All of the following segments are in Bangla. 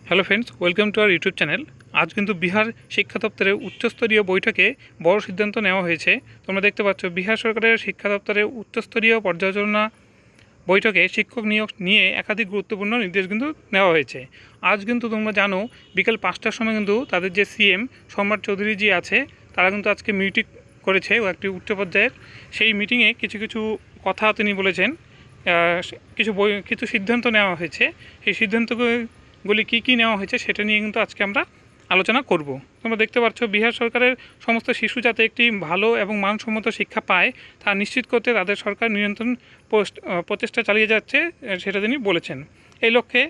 Hello friends, welcome to our YouTube channel. আজ কিন্তু বিহার শিক্ষা দপ্তরের উচ্চস্তরীয় বৈঠকে বড় সিদ্ধান্ত নেওয়া হয়েছে। তোমরা দেখতে পাচ্ছ বিহার সরকারের শিক্ষা দপ্তরের উচ্চস্তরীয় পর্যালোচনা বৈঠকে শিক্ষক নিয়োগ নিয়ে একাধিক গুরুত্বপূর্ণ নির্দেশ কিন্তু নেওয়া হয়েছে। আজ কিন্তু তোমরা জানো বিকেল 5টার সময় কিন্তু তাদের যে সিএম সম্রাট চৌধুরী জি আছে, তারা কিন্তু আজকে মিটিং করেছে ও একটি উচ্চ পর্যায়ের। সেই মিটিংয়ে কিছু কথা তিনি বলেছেন, কিছু সিদ্ধান্ত নেওয়া হয়েছে। এই সিদ্ধান্তগুলি কী নেওয়া হয়েছে সেটা নিয়ে কিন্তু আজকে আমরা আলোচনা করব। তোমরা দেখতে পাচ্ছ বিহার সরকারের সমস্ত শিশু যাতে একটি ভালো এবং মানসম্মত শিক্ষা পায় তা নিশ্চিত করতে তাদের সরকার নিরন্তর প্রচেষ্টা চালিয়ে যাচ্ছে, সেটা তিনি বলেছেন। এই লক্ষ্যে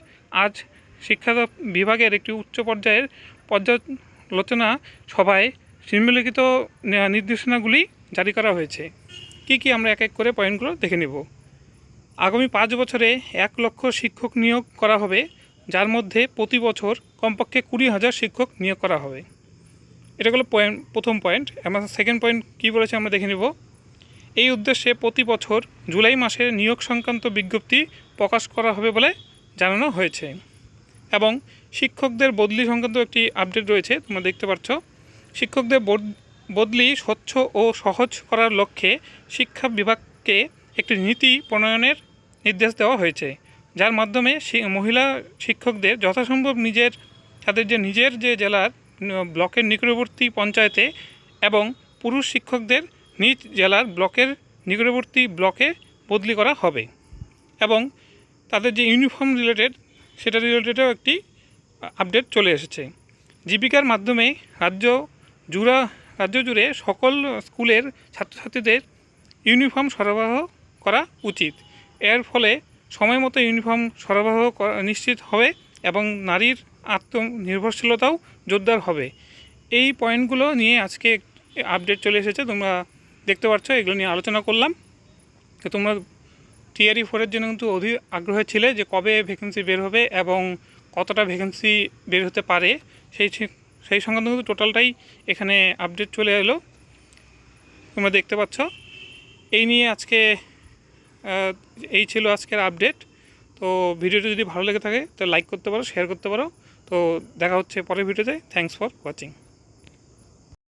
আজ শিক্ষা বিভাগের একটি উচ্চ পর্যায়ের পর্যালোচনা সভায় নিম্নলিখিত নির্দেশনাগুলি জারি করা হয়েছে। কি আমরা এক এক করে পয়েন্টগুলো দেখে নেব। আগামী 5 বছরে 1 লক্ষ শিক্ষক নিয়োগ করা হবে, যার মধ্যে প্রতি বছর কমপক্ষে 20,000 শিক্ষক নিয়োগ করা হবে। এটা হলো প্রথম পয়েন্ট। আমার সেকেন্ড পয়েন্ট কী বলেছে আমরা দেখে নেব। এই উদ্দেশ্যে প্রতি বছর জুলাই মাসে নিয়োগ সংক্রান্ত বিজ্ঞপ্তি প্রকাশ করা হবে বলে জানানো হয়েছে। এবং শিক্ষকদের বদলি সংক্রান্ত একটি আপডেট রয়েছে, তোমরা দেখতে পাচ্ছ। শিক্ষকদের বদলি স্বচ্ছ ও সহজ করার লক্ষ্যে শিক্ষা বিভাগকে একটি নীতি প্রণয়নের নির্দেশ দেওয়া হয়েছে, যার মাধ্যমে মহিলা শিক্ষকদের যথাসম্ভব তাদের নিজের জেলার ব্লকের নিকটবর্তী পঞ্চায়েতে এবং পুরুষ শিক্ষকদের নিজ জেলার ব্লকের নিকটবর্তী ব্লকে বদলি করা হবে। এবং তাদের যে ইউনিফর্ম সেটা রিলেটেডও একটি আপডেট চলে এসেছে। জীবিকার মাধ্যমে রাজ্য জুড়ে সকল স্কুলের ছাত্রছাত্রীদের ইউনিফর্ম সরবরাহ করা উচিত। এর ফলে সময় মতো ইউনিফর্ম সরবরাহ নিশ্চিত হবে এবং নারীর আত্মনির্ভরশীলতাও জোরদার হবে। এই পয়েন্টগুলো নিয়ে আজকে আপডেট চলে এসেছে, তোমরা দেখতে পাচ্ছ। এগুলো নিয়ে আলোচনা করলাম। তো তোমরা টিআরই 4-এর জন্য কিন্তু অধিক আগ্রহে ছিলে যে কবে ভ্যাকেন্সি বের হবে এবং কতটা ভ্যাকেন্সি বের হতে পারে, সেই সংক্রান্ত কিন্তু টোটালটাই এখানে আপডেট চলে এলো, তোমরা দেখতে পাচ্ছ। এই নিয়ে এই ছিল আজকের আপডেট। তো ভিডিওটি যদি ভালো লেগে থাকে তো লাইক করতে পারো, শেয়ার করতে পারো। তো দেখা হচ্ছে পরের ভিডিওতে। Thanks for watching.